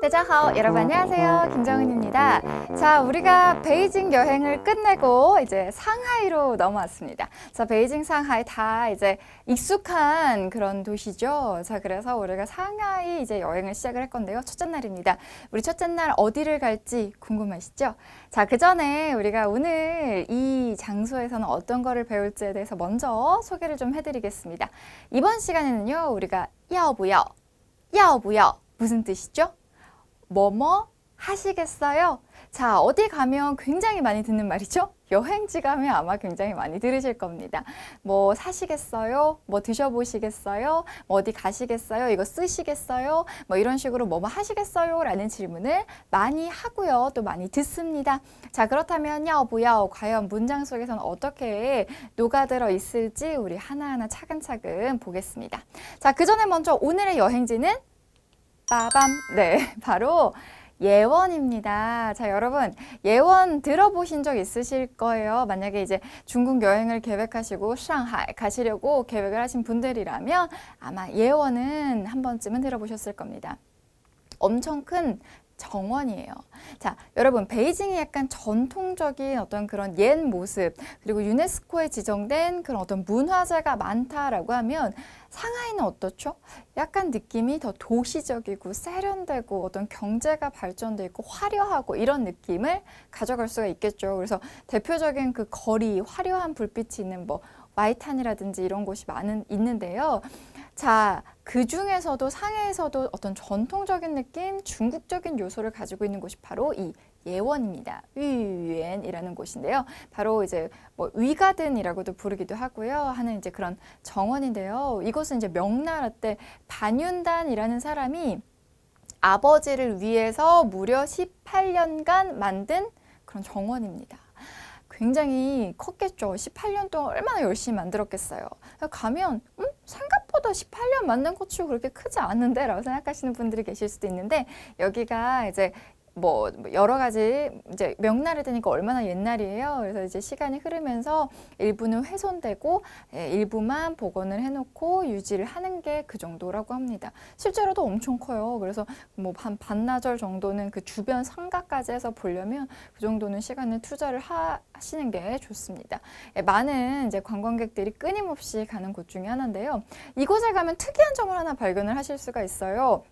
大家好, 여러분 안녕하세요. 김정은입니다. 자, 우리가 베이징 여행을 끝내고 이제 상하이로 넘어왔습니다. 자, 베이징, 상하이 다 이제 익숙한 그런 도시죠. 자, 그래서 우리가 상하이 이제 여행을 시작을 할 건데요. 첫째 날입니다. 우리 첫째 날 어디를 갈지 궁금하시죠? 자, 그 전에 우리가 오늘 이 장소에서는 어떤 거를 배울지에 대해서 먼저 소개를 좀 해드리겠습니다. 이번 시간에는요, 우리가 要不要, 要不要 무슨 뜻이죠? 뭐뭐 하시겠어요? 자, 어디 가면 굉장히 많이 듣는 말이죠? 여행지 가면 아마 굉장히 많이 들으실 겁니다. 뭐 사시겠어요? 뭐 드셔보시겠어요? 뭐 어디 가시겠어요? 이거 쓰시겠어요? 뭐 이런 식으로 뭐뭐 하시겠어요? 라는 질문을 많이 하고요. 또 많이 듣습니다. 자, 그렇다면 要不要 과연 문장 속에서는 어떻게 녹아들어 있을지 우리 하나하나 차근차근 보겠습니다. 자, 그 전에 먼저 오늘의 여행지는 빠밤! 네, 바로 예원입니다. 자, 여러분, 예원 들어보신 적 있으실 거예요. 만약에 이제 중국 여행을 계획하시고 상하이 가시려고 계획을 하신 분들이라면 아마 예원은 한 번쯤은 들어보셨을 겁니다. 엄청 큰 정원이에요. 자, 여러분, 베이징이 약간 전통적인 어떤 그런 옛 모습, 그리고 유네스코에 지정된 그런 어떤 문화재가 많다라고 하면 상하이는 어떻죠? 약간 느낌이 더 도시적이고 세련되고 어떤 경제가 발전돼 있고 화려하고 이런 느낌을 가져갈 수가 있겠죠. 그래서 대표적인 그 거리, 화려한 불빛이 있는 뭐 와이탄이라든지 이런 곳이 있는데요. 자, 그 중에서도 상해에서도 어떤 전통적인 느낌, 중국적인 요소를 가지고 있는 곳이 바로 이 예원입니다. 위유엔이라는 곳인데요. 바로 이제 뭐 위가든이라고도 부르기도 하고요. 하는 이제 그런 정원인데요. 이곳은 이제 명나라 때 반윤단이라는 사람이 아버지를 위해서 무려 18년간 만든 그런 정원입니다. 굉장히 컸겠죠. 18년 동안 얼마나 열심히 만들었겠어요. 가면 생각보다 18년 만든 것 치고 그렇게 크지 않은데 라고 생각하시는 분들이 계실 수도 있는데 여기가 이제 뭐 여러 가지 이제 명나라 되니까 얼마나 옛날이에요. 그래서 이제 시간이 흐르면서 일부는 훼손되고 일부만 복원을 해놓고 유지를 하는 게 그 정도라고 합니다. 실제로도 엄청 커요. 그래서 뭐 한 반나절 정도는 그 주변 상가까지 해서 보려면 그 정도는 시간을 투자를 하시는 게 좋습니다. 많은 이제 관광객들이 끊임없이 가는 곳 중에 하나인데요. 이곳에 가면 특이한 점을 하나 발견을 하실 수가 있어요.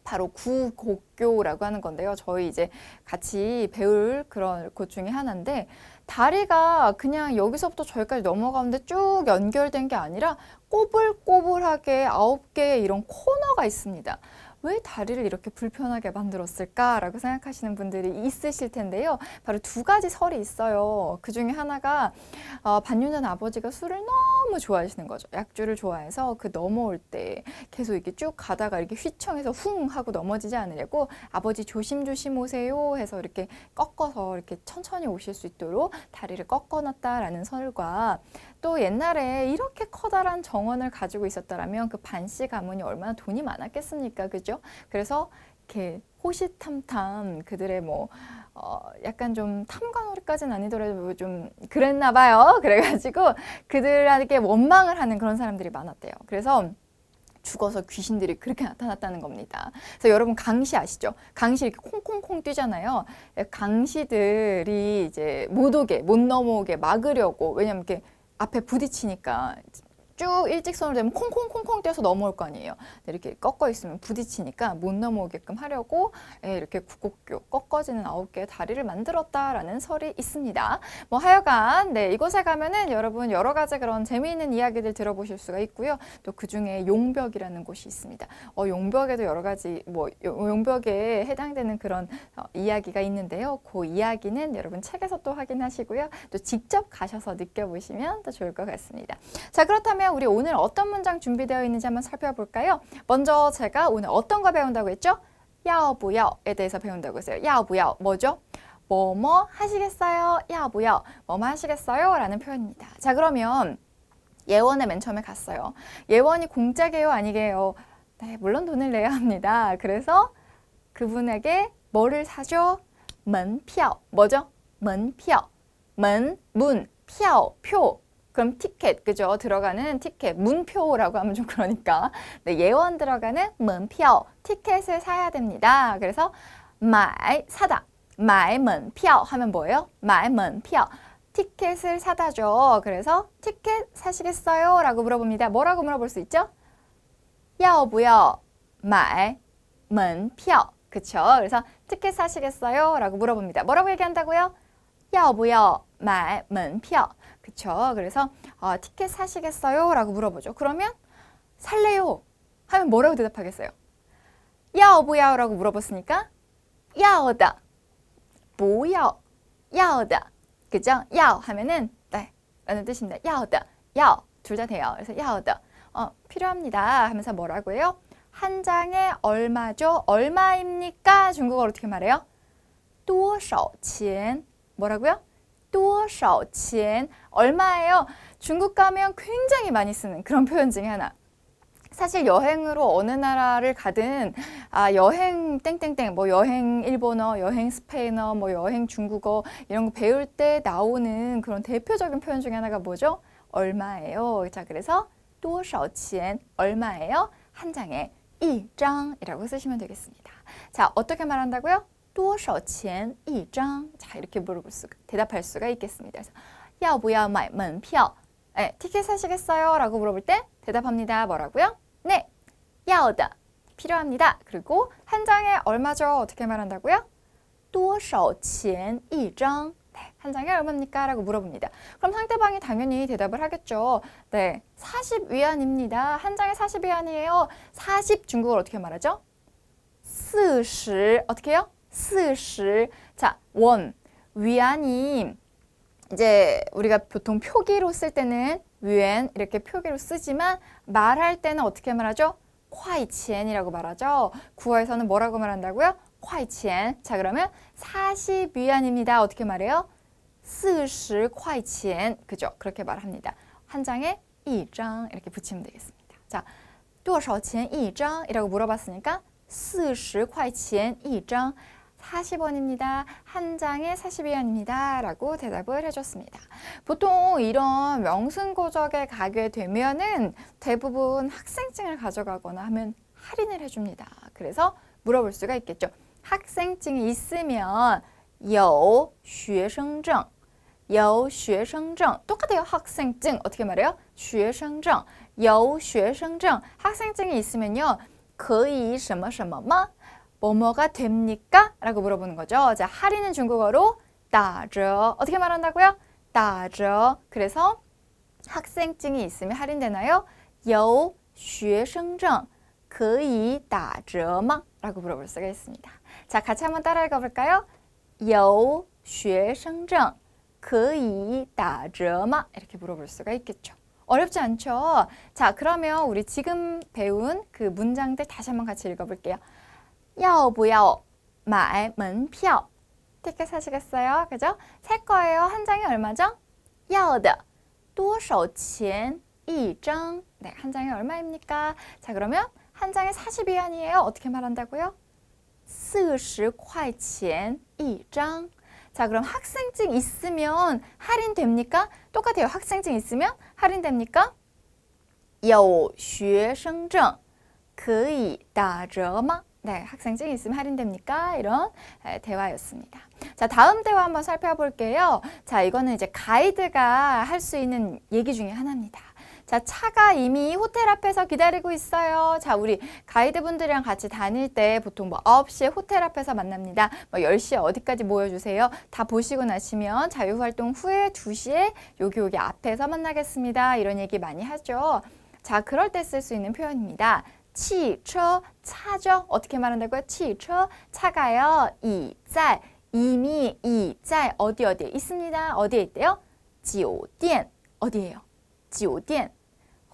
바로 구곡교라고 하는 건데요. 저희 이제 같이 배울 그런 곳 중에 하나인데 다리가 그냥 여기서부터 저기까지 넘어가는데 쭉 연결된 게 아니라 꼬불꼬불하게 9개의 이런 코너가 있습니다. 왜 다리를 이렇게 불편하게 만들었을까라고 생각하시는 분들이 있으실 텐데요. 바로 두 가지 설이 있어요. 그 중에 하나가 반윤단 아버지가 술을 너무 좋아하시는 거죠. 약주를 좋아해서 그 넘어올 때 계속 이렇게 쭉 가다가 이렇게 휘청해서 쿵 하고 넘어지지 않으려고 아버지 조심조심 오세요 해서 이렇게 꺾어서 이렇게 천천히 오실 수 있도록 다리를 꺾어놨다라는 설과 또 옛날에 이렇게 커다란 정원을 가지고 있었다라면 그 반씨 가문이 얼마나 돈이 많았겠습니까? 그죠? 그래서 이렇게 호시탐탐 그들의 뭐 약간 좀 탐관오리까지는 아니더라도 좀 그랬나 봐요. 그래가지고 그들에게 원망을 하는 그런 사람들이 많았대요. 그래서 죽어서 귀신들이 그렇게 나타났다는 겁니다. 그래서 여러분 강시 아시죠? 강시 이렇게 콩콩콩 뛰잖아요. 강시들이 이제 못 넘어오게 막으려고 왜냐면 이렇게 앞에 부딪히니까 쭉 일직선으로 되면 콩콩콩콩 뛰어서 넘어올 거 아니에요. 이렇게 꺾어 있으면 부딪히니까 못 넘어오게끔 하려고 이렇게 구곡교 꺾어지는 9개의 다리를 만들었다라는 설이 있습니다. 뭐 하여간 이곳에 가면은 여러분 여러 가지 그런 재미있는 이야기들 들어보실 수가 있고요. 또 그 중에 용벽이라는 곳이 있습니다. 용벽에도 여러 가지 뭐 용벽에 해당되는 그런 이야기가 있는데요. 그 이야기는 여러분 책에서 또 확인하시고요. 또 직접 가셔서 느껴보시면 더 좋을 것 같습니다. 자, 그렇다면 우리 오늘 어떤 문장 준비되어 있는지 한번 살펴볼까요? 먼저 제가 오늘 어떤 거 배운다고 했죠? 要不要에 대해서 배운다고 했어요. 要不要뭐죠? 뭐뭐 하시겠어요? 要不要뭐뭐 하시겠어요? 라는 표현입니다. 자, 그러면 예원에 맨 처음에 갔어요. 예원이 공짜게요? 아니게요? 네, 물론 돈을 내야 합니다. 그래서 그분에게 뭐를 사죠? 门票 뭐죠? 门票 문, 표 그럼 티켓, 그죠? 들어가는 티켓, 문표라고 하면 좀 그러니까. 네, 예원 들어가는 门票, 티켓을 사야 됩니다. 그래서 买, 사다. 买门票 하면 뭐예요? 买门票. 티켓을 사다죠. 그래서 티켓 사시겠어요? 라고 물어봅니다. 뭐라고 물어볼 수 있죠? 要不要买门票? 그쵸? 그래서 티켓 사시겠어요? 라고 물어봅니다. 뭐라고 얘기한다고요? 要不要买门票? 그쵸? 그래서 티켓 사시겠어요? 라고 물어보죠. 그러면 살래요? 하면 뭐라고 대답하겠어요? 要不要? 라고 물어봤으니까 要的, 不要, 要的. 그죠? 要 하면은 네 라는 뜻입니다. 要的, 要 둘 다 돼요. 그래서 要的, 필요합니다 하면서 뭐라고 해요? 한 장에 얼마죠? 얼마입니까? 중국어로 어떻게 말해요? 多少钱? 뭐라고요? 多少钱? 얼마예요? 중국 가면 굉장히 많이 쓰는 그런 표현 중에 하나. 사실 여행으로 어느 나라를 가든 여행 땡땡땡 뭐 여행 일본어, 여행 스페인어, 뭐 여행 중국어 이런 거 배울 때 나오는 그런 대표적인 표현 중에 하나가 뭐죠? 얼마예요? 자, 그래서 多少钱? 얼마예요? 한 장에 一张이라고 쓰시면 되겠습니다. 자, 어떻게 말한다고요? 多少钱一张? 자, 이렇게 대답할 수가 있겠습니다. 그래서 要不要买门票? 네, 티켓 사시겠어요? 라고 물어볼 때 대답합니다. 뭐라고요? 네, 要的, 필요합니다. 그리고 한 장에 얼마죠? 어떻게 말한다고요? 多少钱一张? 네, 한 장에 얼마입니까? 라고 물어봅니다. 그럼 상대방이 당연히 대답을 하겠죠. 네, 40위안입니다. 한 장에 40위안이에요. 40 중국어로 어떻게 말하죠? 40 어떻게 해요? 40. 자, 원, 위안이 이제 우리가 보통 표기로 쓸 때는 위안 이렇게 표기로 쓰지만 말할 때는 어떻게 말하죠? 块钱이라고 말하죠. 구어에서는 뭐라고 말한다고요? 块钱. 자, 그러면 40위안입니다. 어떻게 말해요? 40块钱. 그죠? 그렇게 말합니다. 한 장에 一张 이렇게 붙이면 되겠습니다. 자, 多少钱一张? 이라고 물어봤으니까 40块钱一张. 40원입니다. 한 장에 40위안입니다. 라고 대답을 해줬습니다. 보통 이런 명승고적에 가게 되면은 대부분 학생증을 가져가거나 하면 할인을 해줍니다. 그래서 물어볼 수가 있겠죠. 학생증이 있으면 有学生证, 有学生证. 똑같아요. 학생증. 어떻게 말해요? 学生证, 有学生证. 학생증이 있으면요. 可以什么什么吗? 뭐뭐가 됩니까? 라고 물어보는 거죠. 자, 할인은 중국어로 打折. 어떻게 말한다고요? 打折. 그래서 학생증이 있으면 할인되나요? 有学生证可以打折吗? 라고 물어볼 수가 있습니다. 자, 같이 한번 따라 읽어볼까요? 有学生证可以打折吗? 이렇게 물어볼 수가 있겠죠. 어렵지 않죠? 자, 그러면 우리 지금 배운 그 문장들 다시 한번 같이 읽어볼게요. 要不要买门票? 티켓 사시겠어요? 그죠? 살 거예요. 한 장에 얼마죠? 要的多少钱一张? 네, 한 장에 얼마입니까? 자, 그러면 한 장에 40위안이에요. 어떻게 말한다고요? 40块钱一张. 자, 그럼 학생증 있으면 할인됩니까? 똑같아요. 학생증 있으면 할인됩니까? 有学生证可以打折吗? 네, 학생증이 있으면 할인됩니까? 이런 대화였습니다. 자, 다음 대화 한번 살펴볼게요. 자, 이거는 이제 가이드가 할 수 있는 얘기 중에 하나입니다. 자, 차가 이미 호텔 앞에서 기다리고 있어요. 자, 우리 가이드분들이랑 같이 다닐 때 보통 뭐 9시에 호텔 앞에서 만납니다. 뭐 10시에 어디까지 모여주세요. 다 보시고 나시면 자유활동 후에 2시에 여기 앞에서 만나겠습니다. 이런 얘기 많이 하죠. 자, 그럴 때 쓸 수 있는 표현입니다. 汽车, 차죠? 어떻게 말한다고요? 汽车, 차가요. 已在, 이미 已在, 어디에 있습니다. 어디에 있대요? 酒店, 어디예요? 酒店,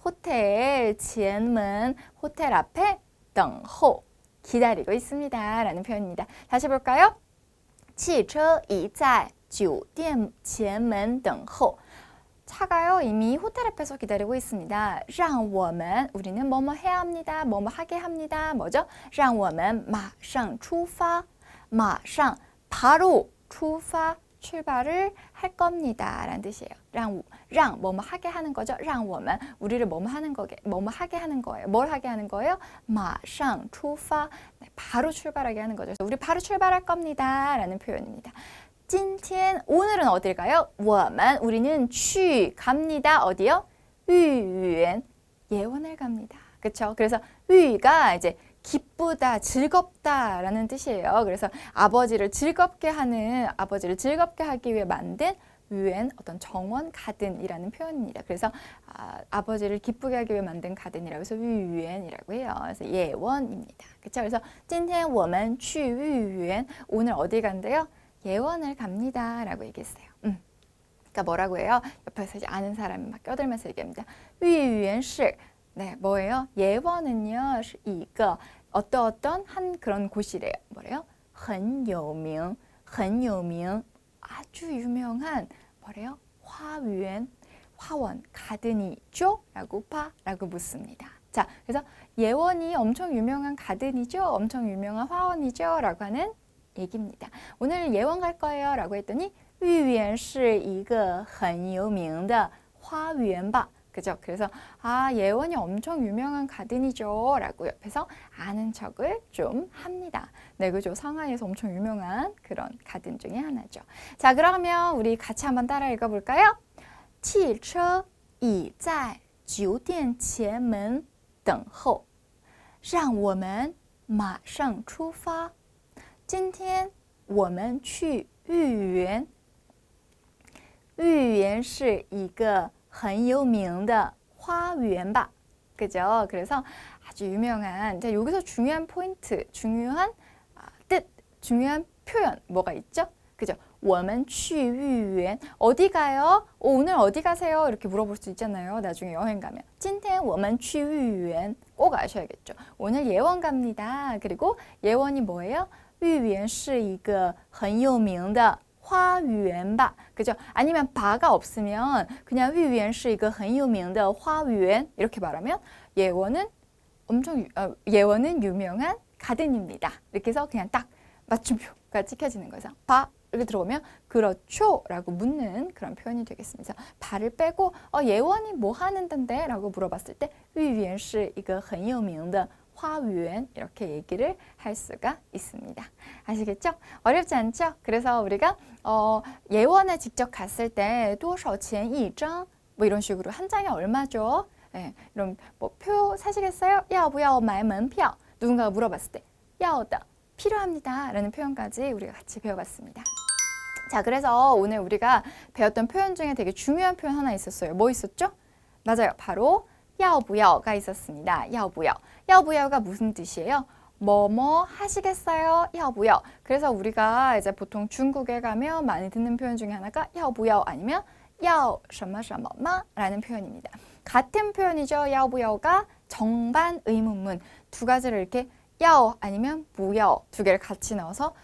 호텔, 前门, 호텔 앞에 等候, 기다리고 있습니다. 라는 표현입니다. 다시 볼까요? 汽车已在酒店前门等候. 차가요. 이미 호텔 앞에서 기다리고 있습니다. 让我们, 우리는 뭐뭐 해야 합니다. 뭐뭐 하게 합니다. 뭐죠? 让我们马上出发. 马上, 바로, 出发, 출발을 할 겁니다. 라는 뜻이에요. 让 뭐뭐 하게 하는 거죠. 让我们 우리를 뭐뭐 하게 하는 거예요. 뭘 하게 하는 거예요? 马上出发 네, 바로 출발하게 하는 거죠. 그래서 우리 바로 출발할 겁니다. 라는 표현입니다. 今天 오늘은 어딜 가요? 我们 우리는 去 갑니다. 어디요? 幼园 예원을 갑니다. 그렇죠? 그래서 育가 이제 기쁘다, 즐겁다라는 뜻이에요. 그래서 아버지를 즐겁게 하기 위해 만든 유엔 어떤 정원 가든이라는 표현입니다. 그래서 아버지를 기쁘게 하기 위해 만든 가든이라고 해서 유엔이라고 해요. 그래서 예원입니다. 그렇죠? 그래서 今天我们去幼园 오늘 어디 간대요? 예원을 갑니다라고 얘기했어요. 그러니까 뭐라고 해요? 옆에서 이제 아는 사람이 막 껴들면서 얘기합니다. 幼园是 네, 뭐예요? 예원은요, 一个 어떤 한 그런 곳이래요. 뭐래요? 很有名 아주 유명한 뭐래요? 화원, 가든이죠? 라고 묻습니다. 자, 그래서 예원이 엄청 유명한 가든이죠? 엄청 유명한 화원이죠? 라고 하는 얘기입니다. 오늘 예원 갈 거예요? 라고 했더니 幼园是一个很有名的花园吧 그죠? 그래서 예원이 엄청 유명한 가든이죠 라고 옆에서 아는 척을 좀 합니다. 네, 그죠? 상하이에서 엄청 유명한 그런 가든 중에 하나죠. 자, 그러면 우리 같이 한번 따라 읽어볼까요? 汽车已在酒店前门等候让我们马上出发今天我们去幼园幼园是一个很有名的花园吧 그죠? 그래서 아주 유명한 자, 여기서 중요한 포인트, 중요한 뜻, 중요한 표현 뭐가 있죠? 그죠? 我们去幼园 어디 가요? 오늘 어디 가세요? 이렇게 물어볼 수 있잖아요. 나중에 여행 가면 今天我们去幼园 꼭 아셔야겠죠. 오늘 예원 갑니다. 그리고 예원이 뭐예요? 幼园是一个很有名的花园吧 그죠? 아니면 바가 없으면 그냥 幼园是一个很有名的花园 이렇게 말하면 예원은 유명한 가든입니다. 이렇게 해서 그냥 딱 맞춤표가 찍혀지는 거죠. 바 이렇게 들어오면 그렇죠? 라고 묻는 그런 표현이 되겠습니다. 바를 빼고 예원이 뭐 하는 던데? 라고 물어봤을 때 幼园是一个很有名的花园 이렇게 얘기를 할 수가 있습니다. 아시겠죠? 어렵지 않죠? 그래서 우리가 예원에 직접 갔을 때 多少钱一张 뭐 이런 식으로 한 장에 얼마죠? 네, 이런 뭐 표 사시겠어요? 要不要买门票 누군가가 물어봤을 때 要的 필요합니다 라는 표현까지 우리가 같이 배워봤습니다. 자, 그래서 오늘 우리가 배웠던 표현 중에 되게 중요한 표현 하나 있었어요. 뭐 있었죠? 맞아요. 바로 要不要가 있었습니다. 要不要. 要不要가 무슨 뜻이에요? 뭐뭐 하시겠어요? 要不要. 그래서 우리가 이제 보통 중국에 가면 많이 듣는 표현 중에 하나가 要不要 아니면 要什么什么吗? 라는 표현입니다. 같은 표현이죠. 要不要가 정반 의문문 두 가지를 이렇게 要 아니면 不要 두 개를 같이 넣어서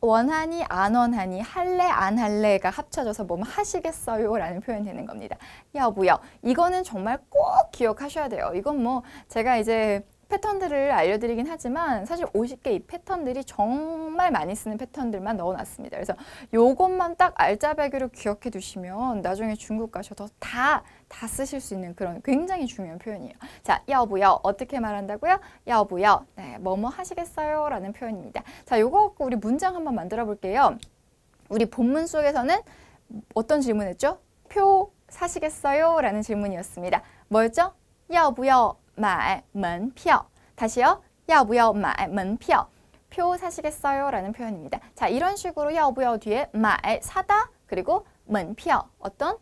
원하니 안 원하니 할래 안 할래가 합쳐져서 뭐 하시겠어요? 라는 표현이 되는 겁니다. 要不要 이거는 정말 꼭 기억하셔야 돼요. 이건 뭐 제가 이제 패턴들을 알려드리긴 하지만 사실 50개 이 패턴들이 정말 많이 쓰는 패턴들만 넣어놨습니다. 그래서 요것만 딱 알짜배기로 기억해 두시면 나중에 중국 가셔도 다 쓰실 수 있는 그런 굉장히 중요한 표현이에요. 자, 要不要 어떻게 말한다고요? 要不要 네, 뭐뭐 하시겠어요? 라는 표현입니다. 자, 요거 갖고 우리 문장 한번 만들어 볼게요. 우리 본문 속에서는 어떤 질문했죠? 표 사시겠어요? 라는 질문이었습니다. 뭐였죠? 要不要买门票 다시요. 要不要买门票 표 사시겠어요? 라는 표현입니다. 자, 이런 식으로 要不要 뒤에 买 사다 그리고 门票 어떤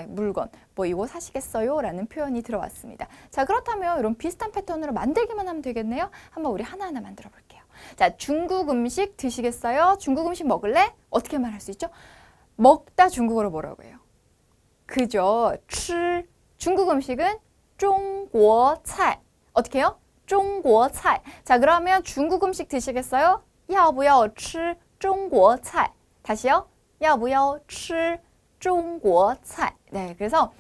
물건 뭐 이거 사시겠어요? 라는 표현이 들어왔습니다. 자, 그렇다면 이런 비슷한 패턴으로 만들기만 하면 되겠네요. 한번 우리 하나하나 만들어 볼게요. 자, 중국 음식 드시겠어요? 중국 음식 먹을래? 어떻게 말할 수 있죠? 먹다 중국어로 뭐라고 해요? 그죠? 吃 중국 음식은 中国菜 어떻게 해요? 中国菜 자, 그러면 중국 음식 드시겠어요? 要不要吃中国菜 다시요. 要不要吃中国菜 네, 그래서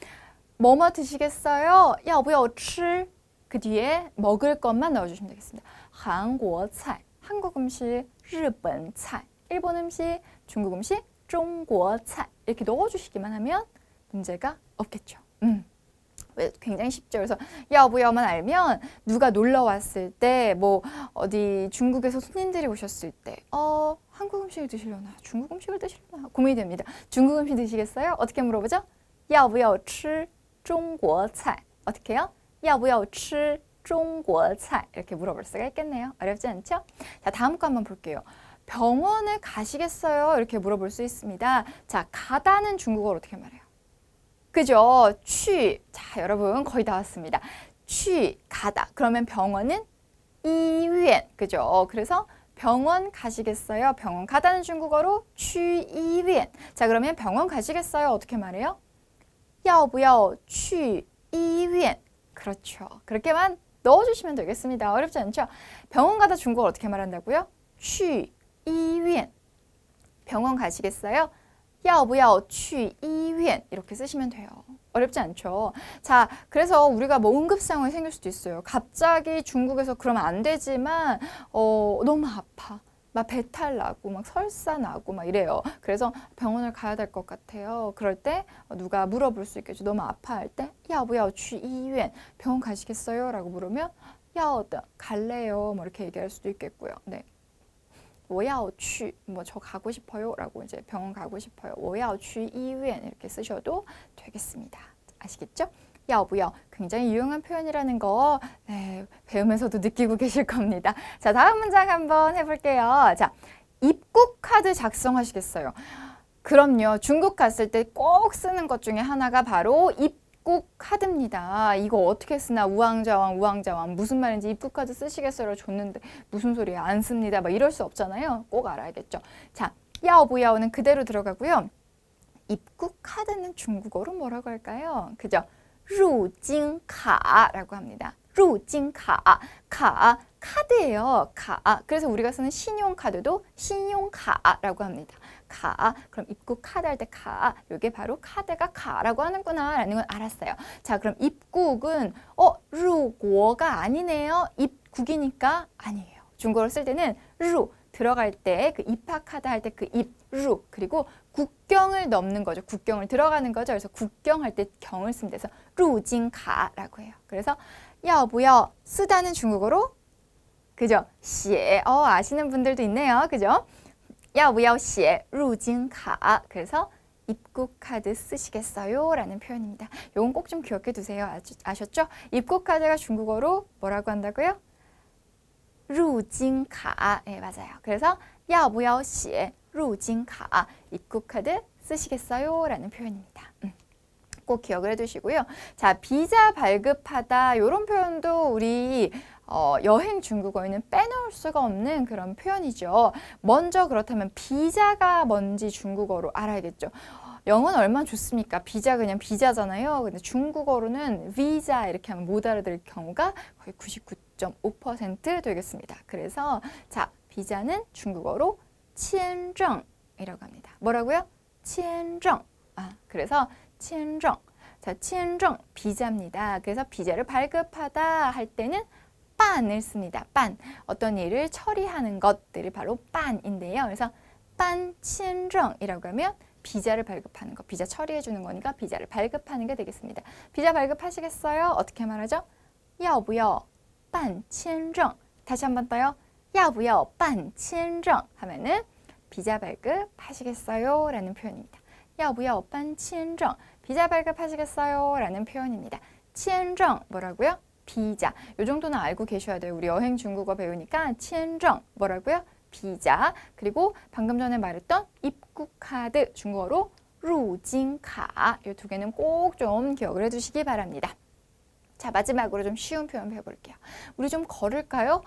뭐뭐 드시겠어요? 要不要吃 그 뒤에 먹을 것만 넣어주시면 되겠습니다. 한국菜 한국 음식, 일본菜 일본 음식, 중국 음식, 중국菜 이렇게 넣어주시기만 하면 문제가 없겠죠. 굉장히 쉽죠. 그래서 야부야만 알면 누가 놀러 왔을 때, 뭐 어디 중국에서 손님들이 오셨을 때, 한국 음식을 드시려나, 중국 음식을 드시려나 고민이 됩니다. 중국 음식 드시겠어요? 어떻게 물어보죠? 야부야吃中国菜 어떻게 해요? 야부야吃中国菜 이렇게 물어볼 수가 있겠네요. 어렵지 않죠? 자, 다음 거 한번 볼게요. 병원에 가시겠어요? 이렇게 물어볼 수 있습니다. 자, 가다는 중국어로 어떻게 말해요? 그죠? 취. 자, 여러분 거의 다 왔습니다. 취, 가다. 그러면 병원은 이위엔. 그죠? 그래서 병원 가시겠어요? 병원 가다는 중국어로 취이위엔. 자, 그러면 병원 가시겠어요? 어떻게 말해요? 要不要去医院? 그렇죠. 그렇게만 넣어주시면 되겠습니다. 어렵지 않죠? 병원 가다 중국어 어떻게 말한다고요? 去医院. 병원 가시겠어요? 要不要去医院? 이렇게 쓰시면 돼요. 어렵지 않죠? 자, 그래서 우리가 뭐 응급 상황이 생길 수도 있어요. 갑자기 중국에서 그러면 안 되지만 너무 아파. 막 배탈 나고 막 설사 나고 막 이래요. 그래서 병원을 가야 될 것 같아요. 그럴 때 누가 물어볼 수 있겠죠. 너무 아파할 때 要不要去医院? 병원 가시겠어요? 라고 물으면 要的, 갈래요. 뭐 이렇게 얘기할 수도 있겠고요. 네. 我要去, 뭐 저 가고 싶어요. 라고 이제 병원 가고 싶어요. 我要去医院 이렇게 쓰셔도 되겠습니다. 아시겠죠? 要不要 굉장히 유용한 표현이라는 거 네, 배우면서도 느끼고 계실 겁니다. 자, 다음 문장 한번 해볼게요. 자, 입국 카드 작성하시겠어요? 그럼요. 중국 갔을 때 꼭 쓰는 것 중에 하나가 바로 입국 카드입니다. 이거 어떻게 쓰나 우왕좌왕 무슨 말인지 입국 카드 쓰시겠어요? 줬는데 무슨 소리야 안 씁니다. 막 이럴 수 없잖아요. 꼭 알아야겠죠. 자, 要不要는 그대로 들어가고요. 입국 카드는 중국어로 뭐라고 할까요? 그죠? 入境卡라고 합니다. 入境卡, 카드예요. 그래서 우리가 쓰는 신용카드도 신용카라고 합니다. 그럼 입국 카드 할 때 이게 바로 카드가 카라고 하는구나 라는 건 알았어요. 자, 그럼 입국은 루고가 아니네요. 입국이니까 아니에요. 중국어로 쓸 때는 루 들어갈 때 그 입학하다 할 때 그 루 그리고 국경을 넘는 거죠. 국경을 들어가는 거죠. 그래서 국경할 때 경을 쓰면 돼서 루징카라고 해요. 그래서 要不要 쓰다는 중국어로 그죠? 写 아시는 분들도 있네요. 그죠? 要不要写入境卡 그래서 입국 카드 쓰시겠어요? 라는 표현입니다. 요건 꼭 좀 기억해 두세요. 아셨죠? 입국 카드가 중국어로 뭐라고 한다고요? 入境卡 네, 맞아요. 그래서 要不要写入境卡 입국 카드 쓰시겠어요? 라는 표현입니다. 꼭 기억을 해두시고요. 자, 비자 발급하다 이런 표현도 우리 여행 중국어에는 빼놓을 수가 없는 그런 표현이죠. 먼저 그렇다면 비자가 뭔지 중국어로 알아야겠죠. 영어는 얼마나 좋습니까? 비자 그냥 비자잖아요. 근데 중국어로는 비자 이렇게 하면 못 알아들을 경우가 거의 99.5% 되겠습니다. 그래서 자, 비자는 중국어로 签证이라고 합니다. 뭐라고요? 签证. 그래서 签证. 자, 签证 비자입니다. 그래서 비자를 발급하다 할 때는 빤을 씁니다. 빤. 어떤 일을 처리하는 것들이 바로 빤인데요. 그래서 빤 签证이라고 하면 비자를 발급하는 거, 비자 처리해 주는 거니까 비자를 발급하는 게 되겠습니다. 비자 발급하시겠어요? 어떻게 말하죠? 要不要办签证? 다시 한 번 더요. 要不要办签证? 하면은 비자 발급하시겠어요? 라는 표현입니다. 要不要办签证? 비자 발급하시겠어요? 라는 표현입니다. 签证 뭐라고요? 비자. 요 정도는 알고 계셔야 돼요. 우리 여행 중국어 배우니까 签证 뭐라고요? 비자. 그리고 방금 전에 말했던 입국 카드 중국어로 入境卡. 이 두 개는 꼭 좀 기억을 해두시기 바랍니다. 자, 마지막으로 좀 쉬운 표현 배워볼게요. 우리 좀 걸을까요?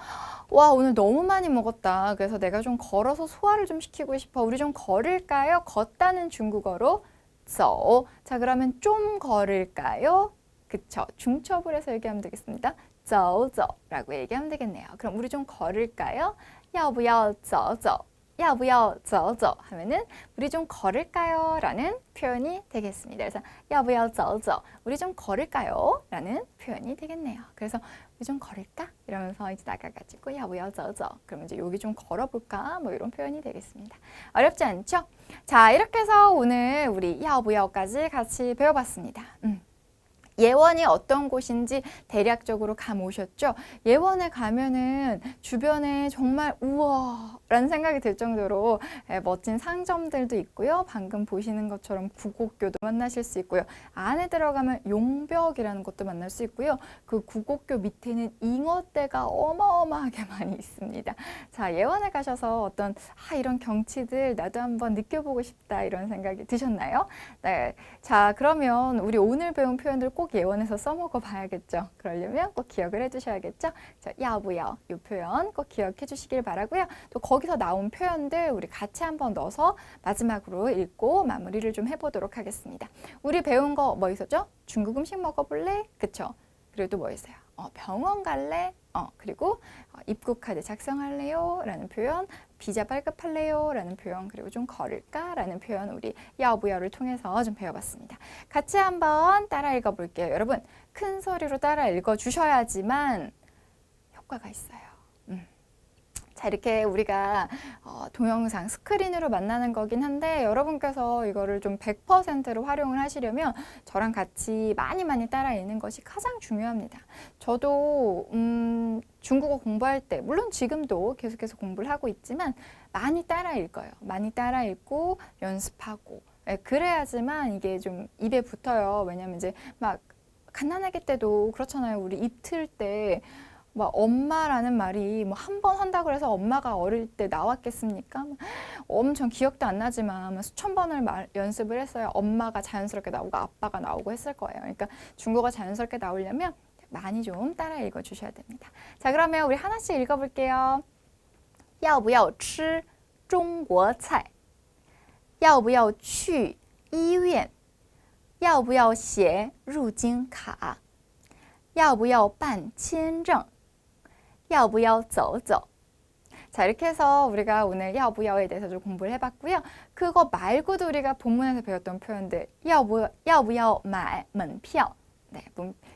와, 오늘 너무 많이 먹었다. 그래서 내가 좀 걸어서 소화를 좀 시키고 싶어. 우리 좀 걸을까요? 걷다는 중국어로 走. 자, 그러면 좀 걸을까요? 그쵸. 중첩을 해서 얘기하면 되겠습니다. 走走라고 얘기하면 되겠네요. 그럼 우리 좀 걸을까요? 要不要走走? 要不要走走? 하면은 우리 좀 걸을까요? 라는 표현이 되겠습니다. 그래서 要不要走走? 우리 좀 걸을까요? 라는 표현이 되겠네요. 그래서 여기 좀 걸을까? 이러면서 이제 나가가지고 야 뭐야 저저 그러면 이제 여기 좀 걸어볼까? 뭐 이런 표현이 되겠습니다. 어렵지 않죠? 자 이렇게 해서 오늘 우리 야오부야오까지 같이 배워봤습니다. 예원이 어떤 곳인지 대략적으로 감 오셨죠? 예원에 가면은 주변에 정말 우와 라는 생각이 들 정도로 멋진 상점들도 있고요. 방금 보시는 것처럼 구곡교도 만나실 수 있고요. 안에 들어가면 용벽이라는 것도 만날 수 있고요. 그 구곡교 밑에는 잉어떼가 어마어마하게 많이 있습니다. 자, 예원에 가셔서 어떤 이런 경치들 나도 한번 느껴보고 싶다 이런 생각이 드셨나요? 네. 자, 그러면 우리 오늘 배운 표현들 꼭 예원에서 써먹어 봐야겠죠. 그러려면 꼭 기억을 해두셔야겠죠. 자, 야부야 이 표현 꼭 기억해 주시길 바라고요. 또 거기서 나온 표현들 우리 같이 한번 넣어서 마지막으로 읽고 마무리를 좀 해보도록 하겠습니다. 우리 배운 거 뭐 있었죠? 중국 음식 먹어볼래? 그쵸? 그리고 또 뭐 있어요? 병원 갈래? 그리고 입국카드 작성할래요? 라는 표현, 비자 발급할래요? 라는 표현, 그리고 좀 걸을까? 라는 표현 우리 야오부야를 통해서 좀 배워봤습니다. 같이 한번 따라 읽어볼게요. 여러분 큰 소리로 따라 읽어주셔야지만 효과가 있어요. 자, 이렇게 우리가 동영상 스크린으로 만나는 거긴 한데 여러분께서 이거를 좀 100%로 활용을 하시려면 저랑 같이 많이 따라 읽는 것이 가장 중요합니다. 저도 중국어 공부할 때 물론 지금도 계속해서 공부를 하고 있지만 많이 따라 읽어요. 많이 따라 읽고 연습하고 그래야지만 이게 좀 입에 붙어요. 왜냐면 이제 막 갓난아기 때도 그렇잖아요. 우리 입 틀 때 막 엄마라는 말이 뭐 한 번 한다고 해서 엄마가 어릴 때 나왔겠습니까? 엄청 기억도 안 나지만 수천 번을 연습을 했어요. 엄마가 자연스럽게 나오고 아빠가 나오고 했을 거예요. 그러니까 중국어가 자연스럽게 나오려면 많이 좀 따라 읽어주셔야 됩니다. 자, 그러면 우리 하나씩 읽어볼게요. 要不要吃中国菜? 要不要去医院? 要不要写入境卡? 要不要办签证? 要不要走走? 자, 이렇게 해서 우리가 오늘 야오부야오에 대해서 좀 공부를 해봤고요. 그거 말고도 우리가 본문에서 배웠던 표현들 야오부야오买门票 네,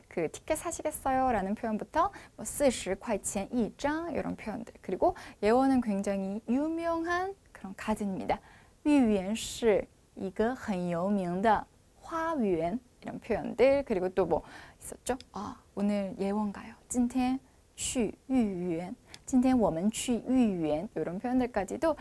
그 티켓 사시겠어요? 라는 표현부터 뭐 40块钱一张 이런 표현들 그리고 예원은 굉장히 유명한 그런 가든입니다. 豫园是一个很有名的花园 이런 표현들 그리고 또 뭐 있었죠? 오늘 예원 가요. 今天去豫园今天我们去豫园 이런 표현들까지도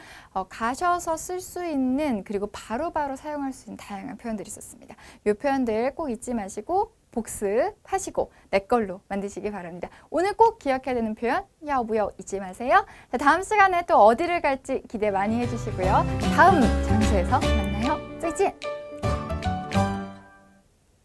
가셔서 쓸 수 있는 그리고 바로바로 사용할 수 있는 다양한 표현들이 있었습니다. 이 표현들 꼭 잊지 마시고 복습하시고 내 걸로 만드시기 바랍니다. 오늘 꼭 기억해야 되는 표현 야오부야오 잊지 마세요. 자, 다음 시간에 또 어디를 갈지 기대 많이 해주시고요. 다음 장소에서 만나요. 再见.